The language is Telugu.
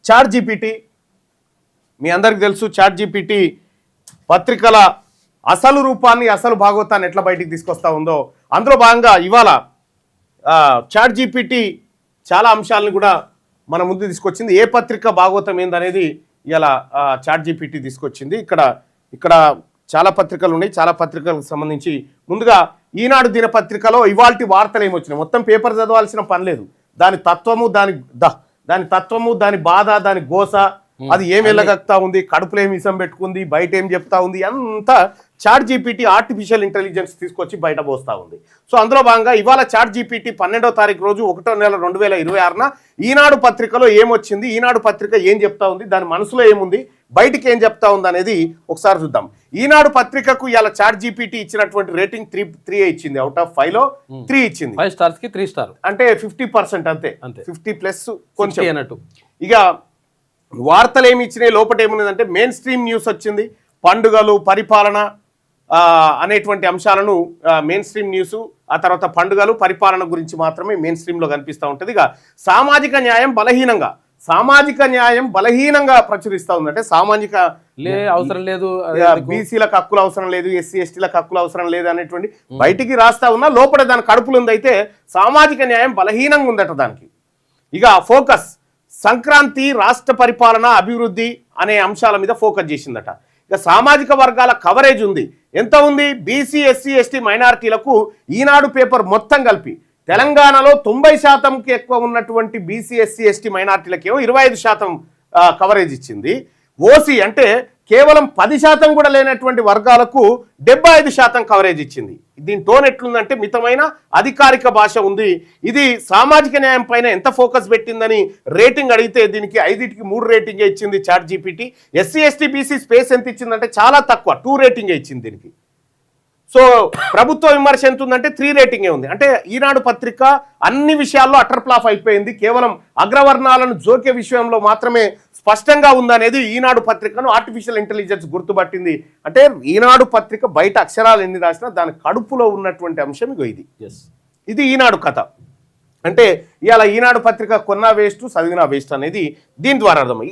చాట్ జీపీటీ మీ అందరికి తెలుసు. చాట్ జీపీటీ పత్రికల అసలు రూపాన్ని, అసలు భాగవతాన్ని ఎట్లా బయటికి తీసుకొస్తా ఉందో అందులో భాగంగా ఇవాళ చాట్ జీపీటీ చాలా అంశాలను కూడా మన ముందు తీసుకొచ్చింది. ఏ పత్రిక భాగవతం ఏందనేది ఇలా చాట్ జీపీటీ తీసుకొచ్చింది. ఇక్కడ చాలా పత్రికలు ఉన్నాయి. చాలా పత్రికలకు సంబంధించి ముందుగా ఈనాడు దినపత్రికలో ఇవాల్టి వార్తలు ఏమొచ్చినాయి. మొత్తం పేపర్ చదవాల్సిన పని లేదు. దాని తత్వము, దాని బాధ, దాని గోస, అది ఏం వెళ్ళగక్తా ఉంది, కడుపులో ఏమి ఇసం పెట్టుకుంది, బయట ఏం చెప్తా ఉంది, అంతా చాట్ జీపీటీ ఆర్టిఫిషియల్ ఇంటెలిజెన్స్ తీసుకొచ్చి బయట పోస్తా ఉంది. సో అందులో భాగంగా ఇవాళ చాట్ జీపీటీ 12వ తారీఖు రోజు 1వ నెల 2026న ఈనాడు పత్రికలో ఏమొచ్చింది, ఈనాడు పత్రిక ఏం చెప్తా ఉంది, దాని మనసులో ఏముంది, బయటికి ఏం చెప్తా ఉంది అనేది ఒకసారి చూద్దాం. ఈనాడు పత్రికకు ఇలా చాట్ జీపీటీ ఇచ్చినటువంటి రేటింగ్ 3 ఇచ్చింది. అవుట్ ఆఫ్ 5లో 3 ఇచ్చింది. 5 స్టార్స్ కి 3 స్టార్ అంటే 50% అంతే. 50+ కొంచెం అన్నట్టు. ఇక వార్తలు ఏమి ఇచ్చినాయి, లోపల ఏమున్నదంటే మెయిన్ స్ట్రీమ్ న్యూస్ వచ్చింది. పండుగలు, పరిపాలన అనేటువంటి అంశాలను మెయిన్ స్ట్రీమ్ న్యూస్, ఆ తర్వాత పండుగలు, పరిపాలన గురించి మాత్రమే మెయిన్ స్ట్రీమ్లో కనిపిస్తూ ఉంటుంది. ఇక సామాజిక న్యాయం బలహీనంగా ప్రచురిస్తూ ఉంది. అంటే సామాజిక అవసరం లేదు, బీసీలకు హక్కులు అవసరం లేదు, ఎస్సీ ఎస్టీలకు హక్కులు అవసరం లేదు అనేటువంటి బయటికి రాస్తా ఉన్నా లోపల దాని కడుపులు ఉందైతే సామాజిక న్యాయం బలహీనంగా ఉందట దానికి. ఇక ఫోకస్ సంక్రాంతి, రాష్ట్ర పరిపాలన, అభివృద్ధి అనే అంశాల మీద ఫోకస్ చేసిందట. ఇక సామాజిక వర్గాల కవరేజ్ ఉంది. ఎంత ఉంది? బీసీ, ఎస్సీ, ఎస్టీ, మైనారిటీలకు ఈనాడు పేపర్ మొత్తం కలిపి తెలంగాణలో 90%కి ఎక్కువ ఉన్నటువంటి బీసీ, ఎస్సీ, ఎస్టీ, మైనారిటీలకేమో 25% కవరేజ్ ఇచ్చింది. ఓసీ అంటే కేవలం 10% కూడా లేనటువంటి వర్గాలకు 75% కవరేజ్ ఇచ్చింది. దీని టోన్ ఎట్లుందంటే మితమైన అధికారిక భాష ఉంది. ఇది సామాజిక న్యాయం పైన ఎంత ఫోకస్ పెట్టిందని రేటింగ్ అడిగితే దీనికి 5కి 3 రేటింగే ఇచ్చింది Chat GPT. SC, ST, BC space ఎంత ఇచ్చిందంటే చాలా తక్కువ, 2 రేటింగే ఇచ్చింది దీనికి. సో ప్రభుత్వ విమర్శ ఎంత ఉందంటే 3 రేటింగే ఉంది. అంటే ఈనాడు పత్రిక అన్ని విషయాల్లో అటర్ ఫ్లాప్ అయిపోయింది. కేవలం అగ్రవర్ణాలను జోకే విషయంలో మాత్రమే స్పష్టంగా ఉందనేది ఈనాడు పత్రికను ఆర్టిఫిషియల్ ఇంటెలిజెన్స్ గుర్తుపట్టింది. అంటే ఈనాడు పత్రిక బయట అక్షరాలు ఎన్ని రాసినా దాని కడుపులో ఉన్నటువంటి అంశం ఇగో ఇది ఈనాడు కథ. అంటే ఇవాళ ఈనాడు పత్రిక కొన్నా వేస్ట్, చదివినా వేస్ట్ అనేది దీని ద్వారా అర్థం.